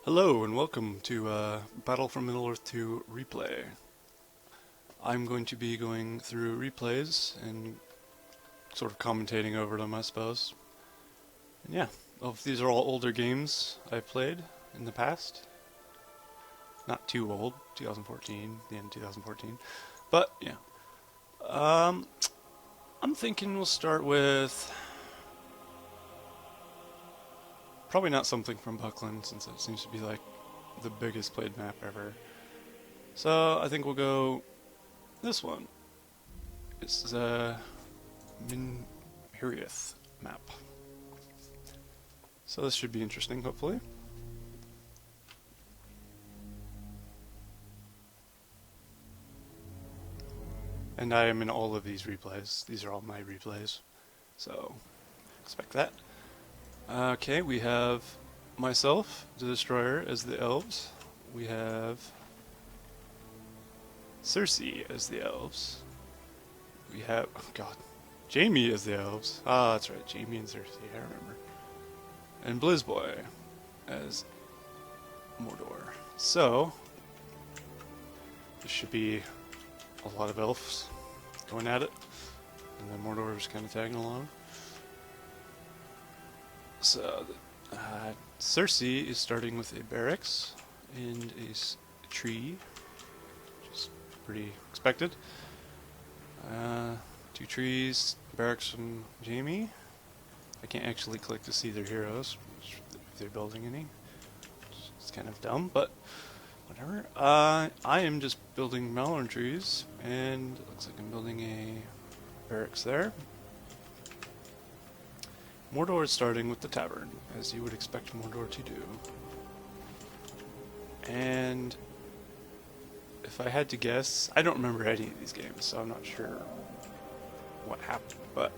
Hello and welcome to Battle from Middle-earth 2 replay. I'm going to be going through replays and sort of commentating over them, I suppose. And yeah, these are all older games I've played in the past. Not too old, 2014, the end of 2014. But yeah. I'm thinking we'll start with probably not something from Buckland, since it seems to be like the biggest played map ever. So I think we'll go this one. It's the Minhiriath map. So this should be interesting, hopefully. And I am in all of these replays. These are all my replays. So expect that. Okay, we have myself, the Destroyer, as the Elves. We have Cersei as the Elves. We have, oh god, Jamie as the Elves. Ah, that's right, Jamie and Cersei, I remember. And Blizzboy as Mordor. So, this should be a lot of elves going at it, and then Mordor is kind of tagging along. So, Cersei is starting with a barracks and a tree, which is pretty expected. 2 trees, barracks from Jamie. I can't actually click to see their heroes, if they're building any. It's kind of dumb, but whatever. I am just building melon trees, and it looks like I'm building a barracks there. Mordor is starting with the tavern, as you would expect Mordor to do. And if I had to guess, I don't remember any of these games, so I'm not sure what happened, but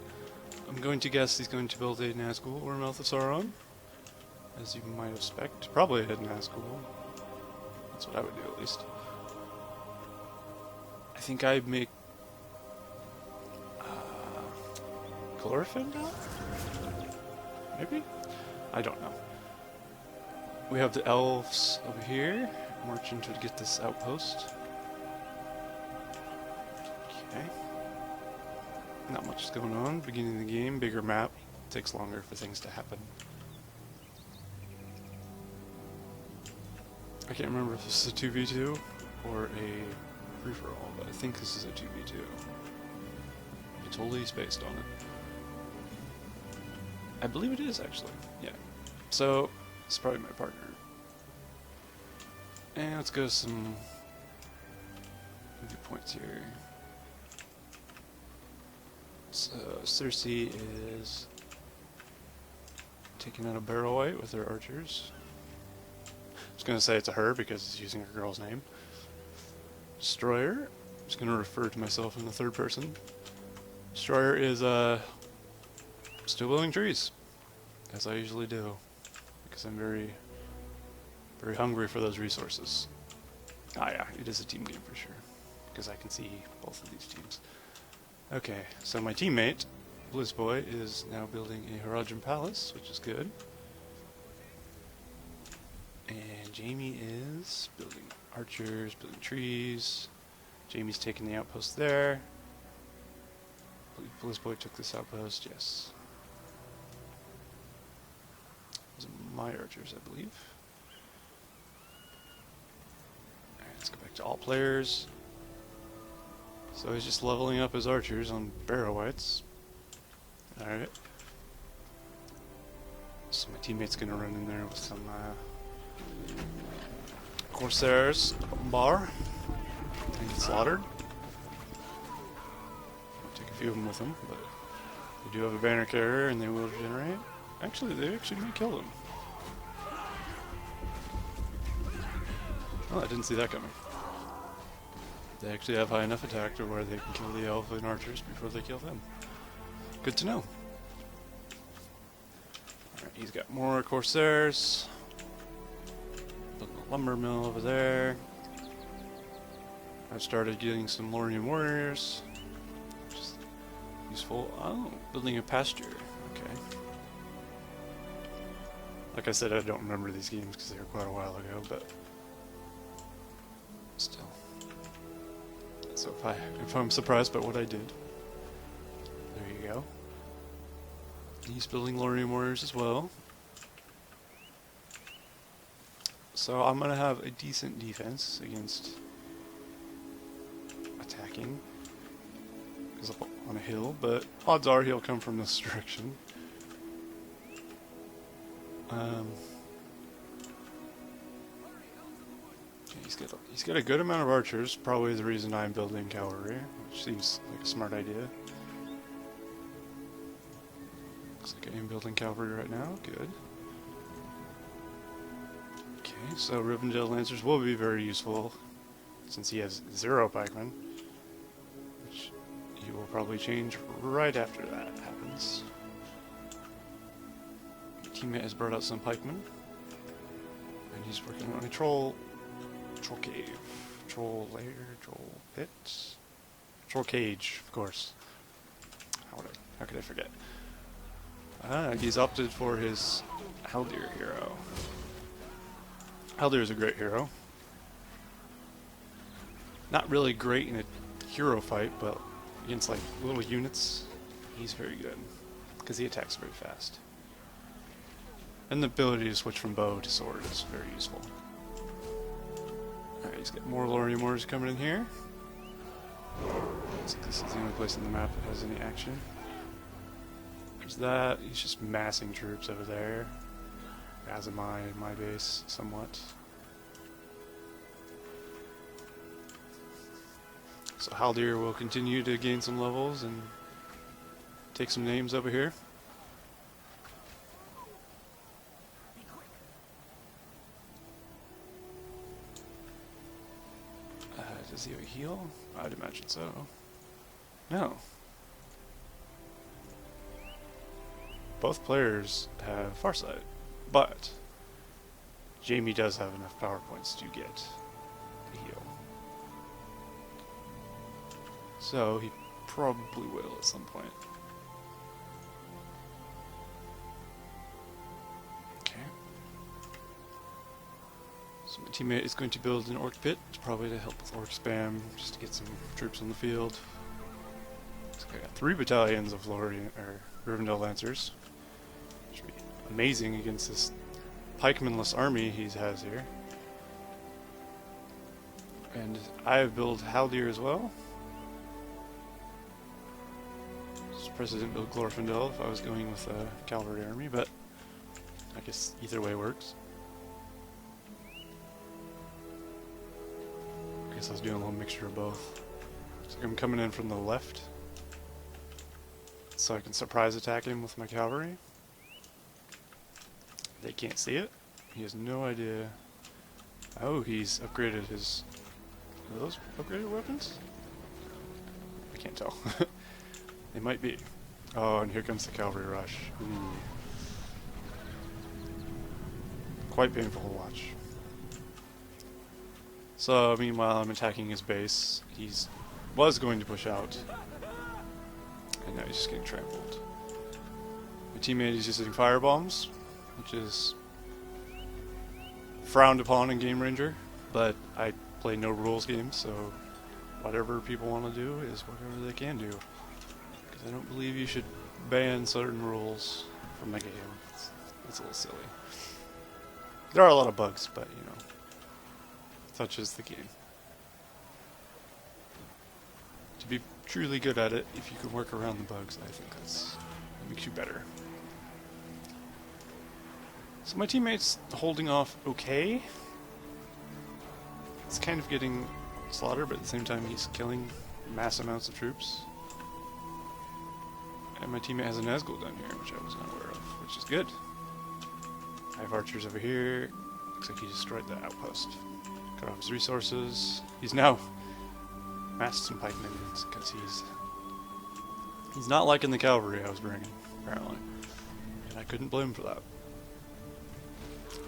I'm going to guess he's going to build a Nazgul or Mouth of Sauron, as you might expect. Probably a Nazgul. That's what I would do, at least. I think I'd make Glorfindel? Maybe? I don't know. We have the elves over here, marching to get this outpost. Okay. Not much is going on. Beginning of the game, bigger map. Takes longer for things to happen. I can't remember if this is a 2v2 or a free-for-all, but I think this is a 2v2. I totally spaced on it. I believe it is, actually. Yeah. So, it's probably my partner. And let's go some points here. So, Cersei is taking out a barrel white with her archers. I was going to say it's a her because it's using her girl's name. Destroyer. I'm just going to refer to myself in the third person. Destroyer is still building trees, as I usually do, because I'm very hungry for those resources. Ah yeah, it is a team game for sure, because I can see both of these teams. Okay, so my teammate, Blizzboy, is now building a Haradrim Palace, which is good. And Jamie is building archers, building trees. Jamie's taking the outpost there. Blizzboy took this outpost, yes. Those are my archers, I believe. Alright, let's go back to all players. So he's just leveling up his archers on barrow whites. Alright. So my teammate's gonna run in there with some Corsairs bar and get slaughtered. I'll take a few of them with them, but they do have a banner carrier and they will regenerate. Actually, they actually may kill them. Oh, I didn't see that coming. They actually have high enough attack to where they can kill the elf and archers before they kill them. Good to know. Alright, he's got more Corsairs. Building a lumber mill over there. I've started getting some Lorien warriors. Which is useful. Oh, building a pasture. Okay. Like I said, I don't remember these games because they were quite a while ago, but still. So if I'm surprised by what I did, there you go. He's building Lorien Warriors as well. So I'm gonna have a decent defense against attacking. He's up on a hill, but odds are he'll come from this direction. He's got a good amount of archers, probably the reason I'm building cavalry, which seems like a smart idea. Looks like I am building cavalry right now, good. Okay, so Rivendell Lancers will be very useful, since he has 0 pikemen, which he will probably change right after that happens. My teammate has brought out some pikemen, and he's working on a troll cave, troll lair, troll pit, troll cage, of course. How could I forget? He's opted for his Haldir hero. Haldir is a great hero. Not really great in a hero fight, but against like little units, he's very good because he attacks very fast. And the ability to switch from bow to sword is very useful. Alright, he's got more Lorien Warriors coming in here. Looks like this is the only place in the map that has any action. There's that. He's just massing troops over there. As am I in my base, somewhat. So Haldir will continue to gain some levels and take some names over here. Does he have a heal? I'd imagine so. No. Both players have Farsight, but Jamie does have enough power points to get the heal. So he probably will at some point. Okay. So my teammate is going to build an orc pit, probably to help with orc spam, just to get some troops on the field. So I got 3 battalions of Rivendell Lancers. Which would be amazing against this pikemanless army he has here. And I have built Haldir as well. Surprised I didn't build Glorfindel if I was going with a cavalry army, but I guess either way works. I guess I was doing a little mixture of both. So I'm coming in from the left, so I can surprise attack him with my cavalry. They can't see it. He has no idea. Oh, he's upgraded his... Are those upgraded weapons? I can't tell. They might be. Oh, and here comes the cavalry rush. Ooh. Quite painful to watch. So, meanwhile, I'm attacking his base. Was going to push out. And now he's just getting trampled. My teammate is using firebombs, which is frowned upon in GameRanger, but I play no rules games, so whatever people want to do is whatever they can do. Because I don't believe you should ban certain rules from the game. It's a little silly. There are a lot of bugs, but you know, such is the game. To be truly good at it, if you can work around the bugs, I think that makes you better. So my teammate's holding off okay. It's kind of getting slaughtered, but at the same time he's killing mass amounts of troops. And my teammate has a Nazgul down here, which I was not aware of, which is good. I have archers over here. Looks like he destroyed the outpost. Cut off his resources. He's now massed some pike minions because he's not liking the cavalry I was bringing, apparently. And I couldn't blame him for that.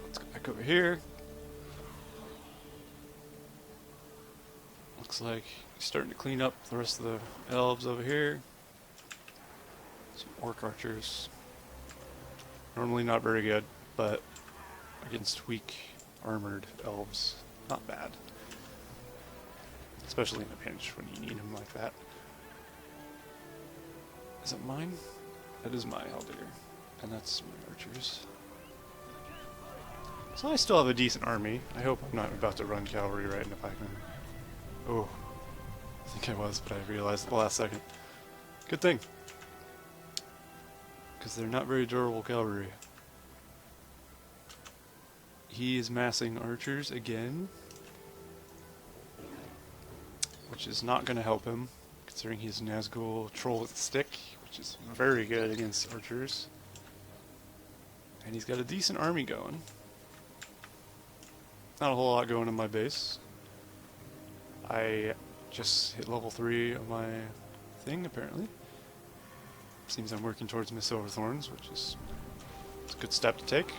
Let's go back over here. Looks like he's starting to clean up the rest of the elves over here. Some orc archers. Normally not very good, but against weak armored elves. Not bad. Especially in a pinch when you need them like that. Is it mine? That is my halberd. And that's my archers. So I still have a decent army. I hope I'm not about to run cavalry right into pikemen. Oh, I think I was, but I realized at the last second. Good thing. Because they're not very durable cavalry. He is massing archers again. Which is not going to help him, considering he's a Nazgul troll with a stick, which is very good against archers. And he's got a decent army going. Not a whole lot going in my base. I just hit level 3 of my thing, apparently. Seems I'm working towards my silver thorns, which is a good step to take.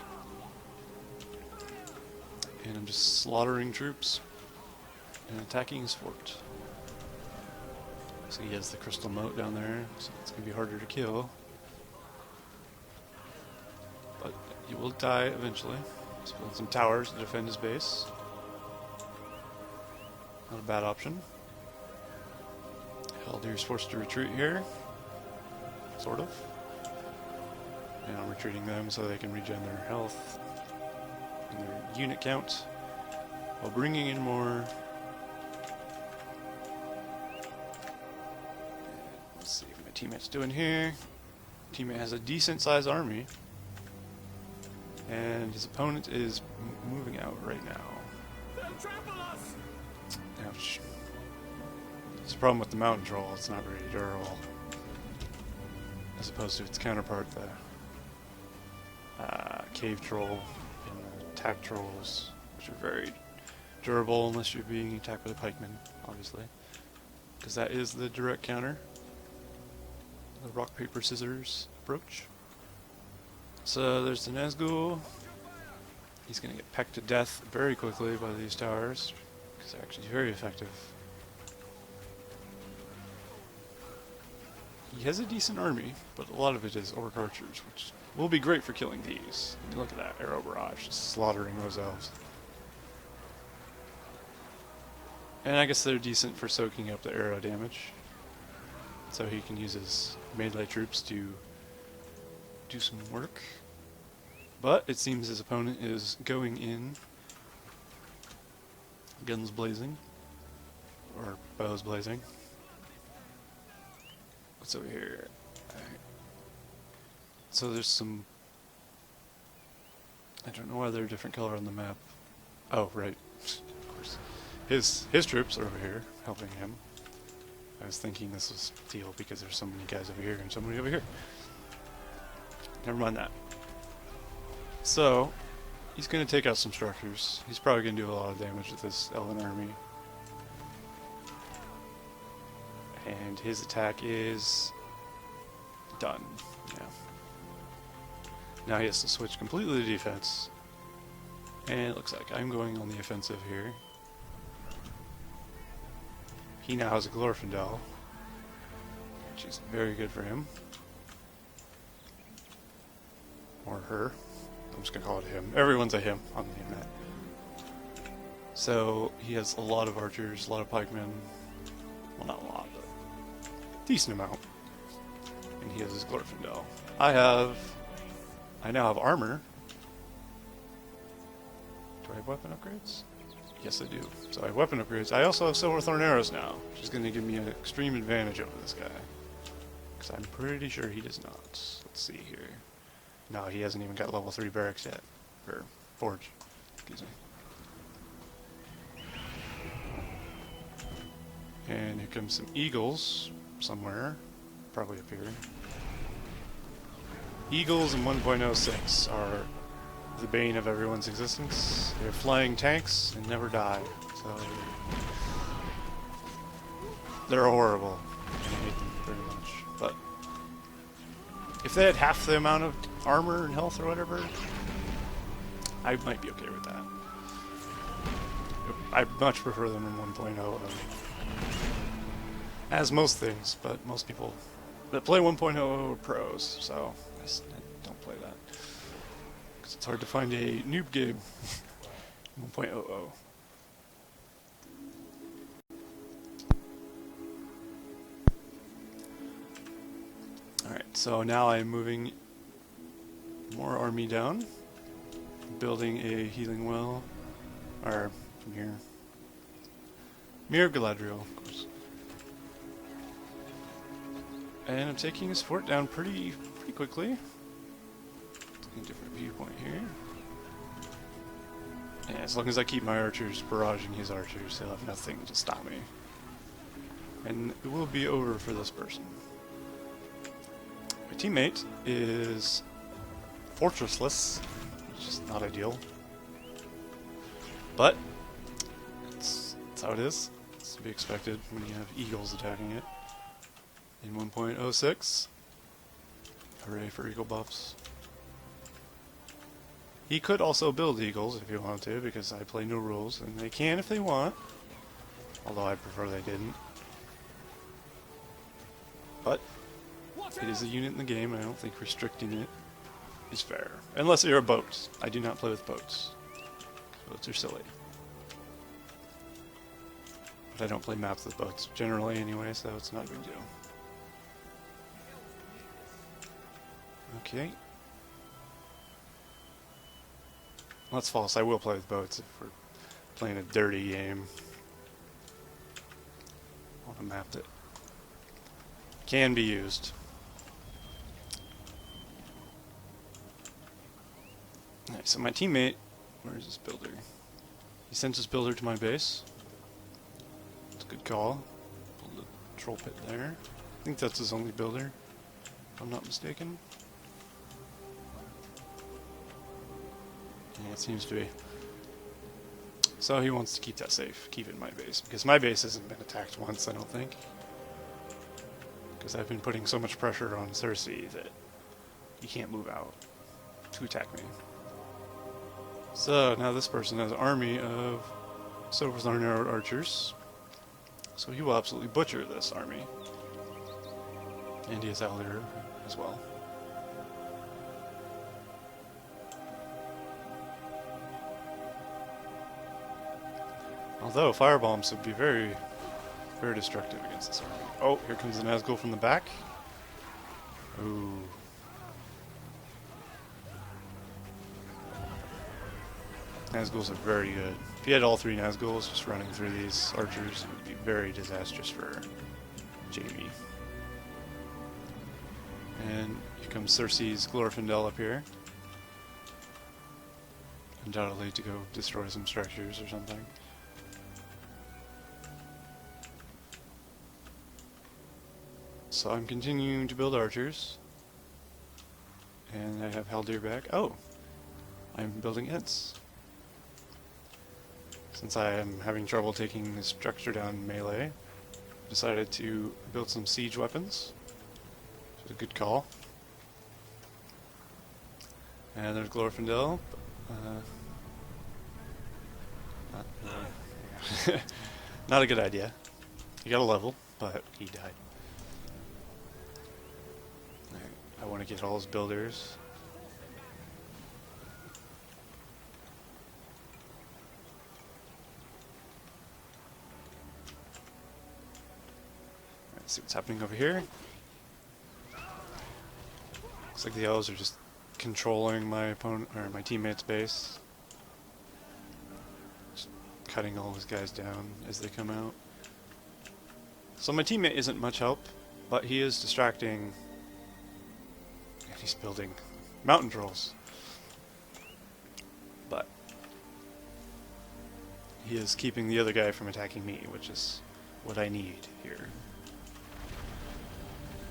And I'm just slaughtering troops and attacking his fort. So he has the crystal moat down there, so it's going to be harder to kill. But he will die eventually. He's building some towers to defend his base. Not a bad option. Haldir's forced to retreat here. Sort of. And I'm retreating them so they can regen their health and their unit count while bringing in more. Let's see what my teammate's doing here. Teammate has a decent sized army. And his opponent is moving out right now. Ouch. It's a problem with the mountain troll, it's not very durable. As opposed to its counterpart, the cave troll and the attack trolls, which are very durable unless you're being attacked by the pikemen, obviously. Because that is the direct counter. The rock, paper, scissors approach. So there's the Nazgul. He's going to get pecked to death very quickly by these towers, because they're actually very effective. He has a decent army, but a lot of it is orc archers, which will be great for killing these. I mean, look at that arrow barrage, just slaughtering those elves. And I guess they're decent for soaking up the arrow damage, so he can use his melee troops to do some work. But it seems his opponent is going in guns blazing, or bows blazing. What's over here? Alright. So there's some, I don't know why they're a different color on the map. Oh, right. Of course. His troops are over here, helping him. I was thinking this was a deal because there's so many guys over here and so many over here. Never mind that. So, he's going to take out some structures. He's probably going to do a lot of damage with this elven army. And his attack is done. Yeah. Now he has to switch completely to defense. And it looks like I'm going on the offensive here. He now has a Glorfindel, which is very good for him. Or her. I'm just going to call it him. Everyone's a him on the internet. So he has a lot of archers, a lot of pikemen. Well, not a lot, but decent amount. And he has his Glorfindel. I now have armor. Do I have weapon upgrades? Yes, I do. So I have weapon upgrades. I also have Silverthorn arrows now, which is going to give me an extreme advantage over this guy. Because I'm pretty sure he does not. Let's see here. No, he hasn't even got level 3 barracks yet. Or forge. Excuse me. And here comes some eagles somewhere. Probably up here. Eagles in 1.06 are the bane of everyone's existence. They're flying tanks and never die. So they're horrible. And I hate them very much. But if they had half the amount of armor and health or whatever, I might be okay with that. I much prefer them in 1.0. As most things, but most people that play 1.0 are pros, so I don't play that. Because it's hard to find a noob game. 1.00. Alright, so now I'm moving more army down. Building a healing well. Or Mirror Galadriel, of course. And I'm taking his fort down pretty quickly. Taking a different viewpoint here. Yeah, as long as I keep my archers barraging his archers, he'll have nothing to stop me. And it will be over for this person. My teammate is fortressless, which is not ideal. But that's how it is. It's to be expected when you have eagles attacking it. In 1.06. Hooray for eagle buffs. He could also build eagles if he wanted to, because I play no rules, and they can if they want. Although I prefer they didn't. But it is a unit in the game, and I don't think restricting it is fair. Unless you're a boat. I do not play with boats. Boats are silly. But I don't play maps with boats generally anyway, so it's not a big deal. Okay. Well, that's false. I will play with boats if we're playing a dirty game on a map that can be used. Alright, so my teammate, where is this builder? He sent his builder to my base. It's a good call. Build a troll pit there. I think that's his only builder, if I'm not mistaken. Yeah, it seems to be. So he wants to keep that safe, keep it in my base, because my base hasn't been attacked once, I don't think. Because I've been putting so much pressure on Cersei that he can't move out to attack me. So now this person has an army of Silver Arrowed archers, so he will absolutely butcher this army. And he has LOTR as well. Although firebombs would be very destructive against this army. Oh, here comes the Nazgul from the back. Ooh. Nazguls are very good. If you had all three Nazguls just running through these archers, it would be very disastrous for Jamie. And here comes Cersei's Glorfindel up here. Undoubtedly to go destroy some structures or something. So I'm continuing to build archers. And I have Haldir back. Oh! I'm building Ents. Since I am having trouble taking the structure down melee, I decided to build some siege weapons. Which is a good call. And there's Glorfindel. Not a good idea. He got a level, but he died. I want to get all his builders. Let's see what's happening over here. Looks like the elves are just controlling my opponent or my teammate's base. Just cutting all his guys down as they come out. So my teammate isn't much help, but he is distracting. And he's building mountain trolls. But he is keeping the other guy from attacking me, which is what I need here.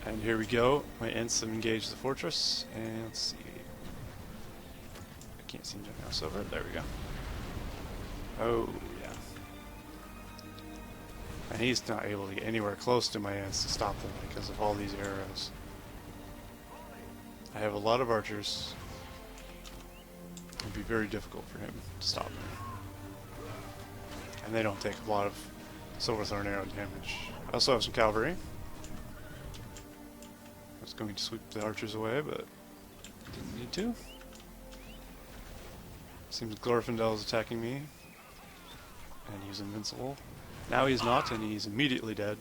And here we go. My Ents have engaged the fortress, and let's see. I can't seem to mouse over it. There we go. Oh, yeah. And he's not able to get anywhere close to my Ents to stop them because of all these arrows. I have a lot of archers. It would be very difficult for him to stop me. And they don't take a lot of Silverthorn arrow damage. I also have some cavalry. I was going to sweep the archers away, but didn't need to. Seems Glorfindel is attacking me. And he's invincible. Now he's not, and he's immediately dead.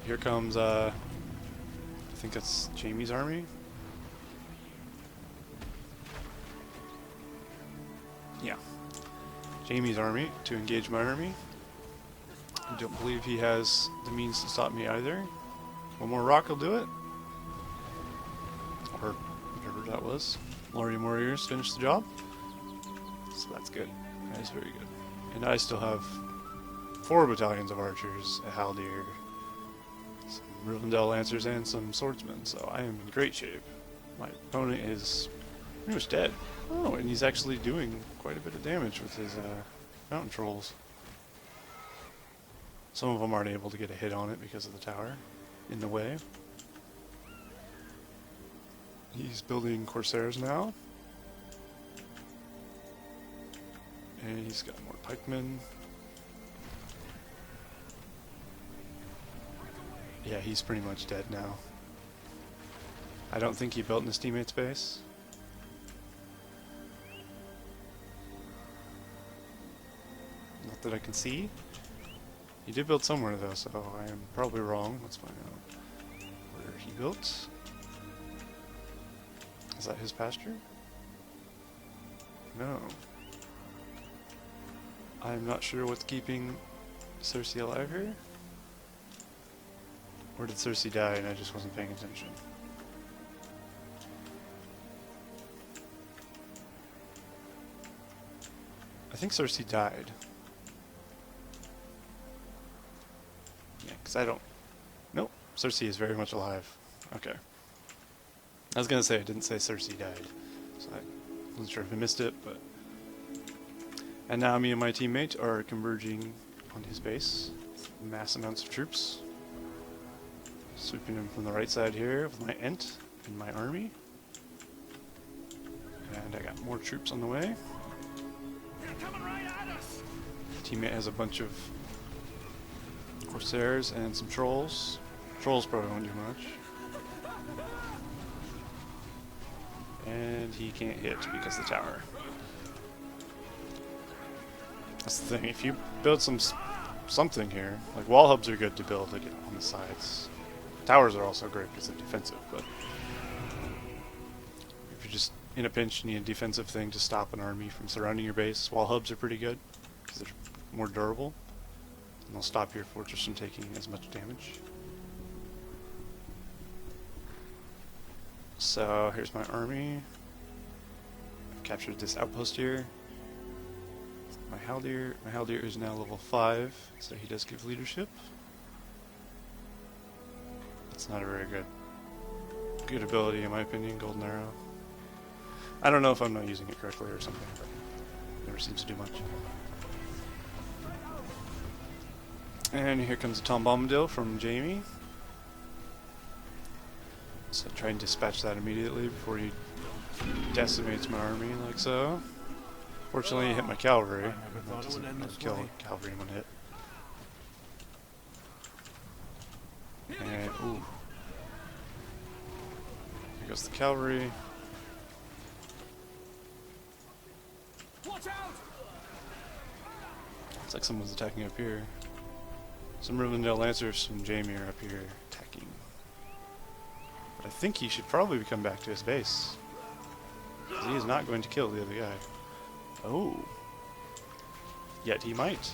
Here comes, I think that's Jamie's army. Yeah. Jamie's army to engage my army. I don't believe he has the means to stop me either. One more rock will do it. Or whatever that was. Lorium warriors finished the job. So that's good. That is very good. And I still have 4 battalions of archers, a haldir, some Rivendell lancers, and some swordsmen. So I am in great shape. My opponent is pretty much dead. Oh, and he's actually doing quite a bit of damage with his mountain trolls. Some of them aren't able to get a hit on it because of the tower in the way. He's building Corsairs now. And he's got more pikemen. Yeah, he's pretty much dead now. I don't think he built in his teammate's base. Not that I can see. He did build somewhere though, so I am probably wrong. Let's find out where he built. Is that his pasture? No. I'm not sure what's keeping Cersei alive here. Or did Cersei die and I just wasn't paying attention? I think Cersei died. Yeah, because I don't... Nope, Cersei is very much alive. Okay. I was gonna say, I didn't say Cersei died. So I wasn't sure if I missed it, but... And now me and my teammate are converging on his base. Mass amounts of troops. Sweeping him from the right side here with my Ent and my army. And I got more troops on the way. They're coming right at us. Teammate has a bunch of Corsairs and some trolls. Trolls probably won't do much. And he can't hit because of the tower. That's the thing, if you build something here, like wall hubs are good to build like on the sides. Towers are also great because they're defensive, but if you're just in a pinch and need a defensive thing to stop an army from surrounding your base, wall hubs are pretty good because they're more durable and they'll stop your fortress from taking as much damage. So here's my army. I've captured this outpost here. My Haldir is now level 5, so he does give leadership. That's not a very good ability in my opinion, Golden Arrow. I don't know if I'm not using it correctly or something, but it never seems to do much. And here comes a Tom Bombadil from Jamie. So try and dispatch that immediately before he decimates my army like so. Fortunately, he hit my cavalry. That doesn't kill cavalry in one hit. And, ooh. Here goes the cavalry. Watch out! Looks like someone's attacking up here. Some Rivendell Lancers from Jamie are up here attacking. But I think he should probably come back to his base. Because he is not going to kill the other guy. Oh. Yet he might.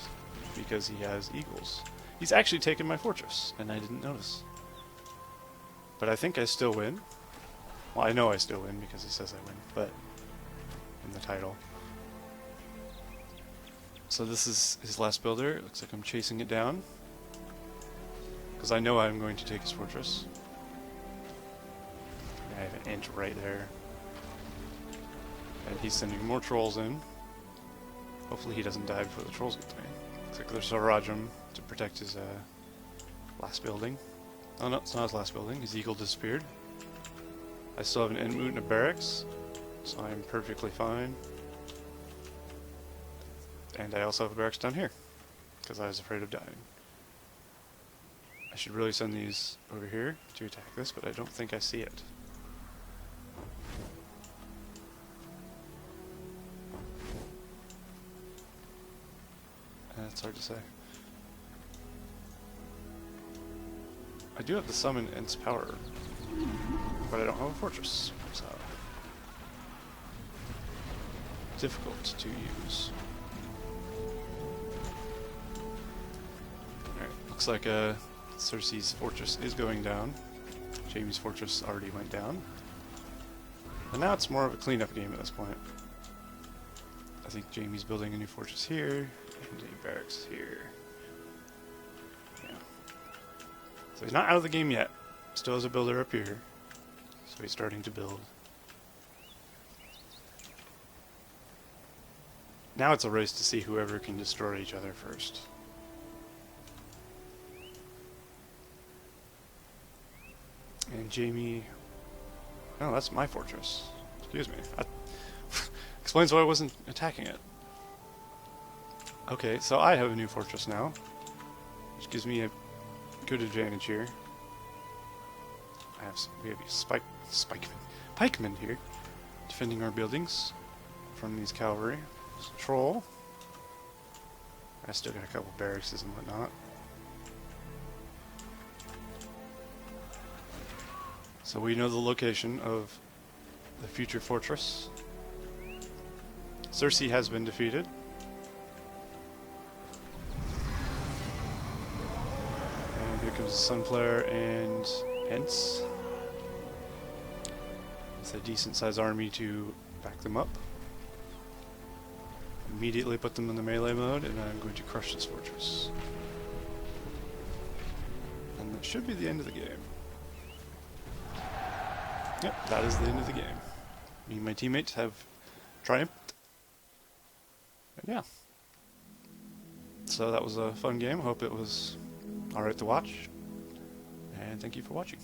Because he has eagles. He's actually taken my fortress, and I didn't notice. But I think I still win. Well, I know I still win because he says I win, but in the title. So this is his last builder. It looks like I'm chasing it down. Because I know I'm going to take his fortress. I have an Ent right there. And he's sending more trolls in. Hopefully he doesn't die before the trolls get to me. Looks like there's a Rajam to protect his last building. Oh no, it's not his last building. His eagle disappeared. I still have an Entmoot and a barracks, so I'm perfectly fine. And I also have a barracks down here, because I was afraid of dying. I should really send these over here to attack this, but I don't think I see it. it's hard to say. I do have the summon Ents power, but I don't have a fortress, so difficult to use. Alright, looks like Cersei's fortress is going down. Jaime's fortress already went down. And now it's more of a cleanup game at this point. I think Jaime's building a new fortress here, and a barracks here. Yeah. So he's not out of the game yet. Still has a builder up here. So he's starting to build. Now it's a race to see whoever can destroy each other first. And Jaime... Oh, that's my fortress. Excuse me. Explains why I wasn't attacking it. Okay, so I have a new fortress now, which gives me a good advantage here. We have these pikemen here, defending our buildings from these cavalry. There's a troll. I still got a couple barracks and whatnot. So we know the location of the future fortress. Cersei has been defeated. And here comes Sunflare and Ents. It's a decent sized army to back them up. Immediately put them in the melee mode, and I'm going to crush this fortress. And that should be the end of the game. Yep, that is the end of the game. Me and my teammates have triumphed. And yeah. So that was a fun game. Hope it was alright to watch. And thank you for watching.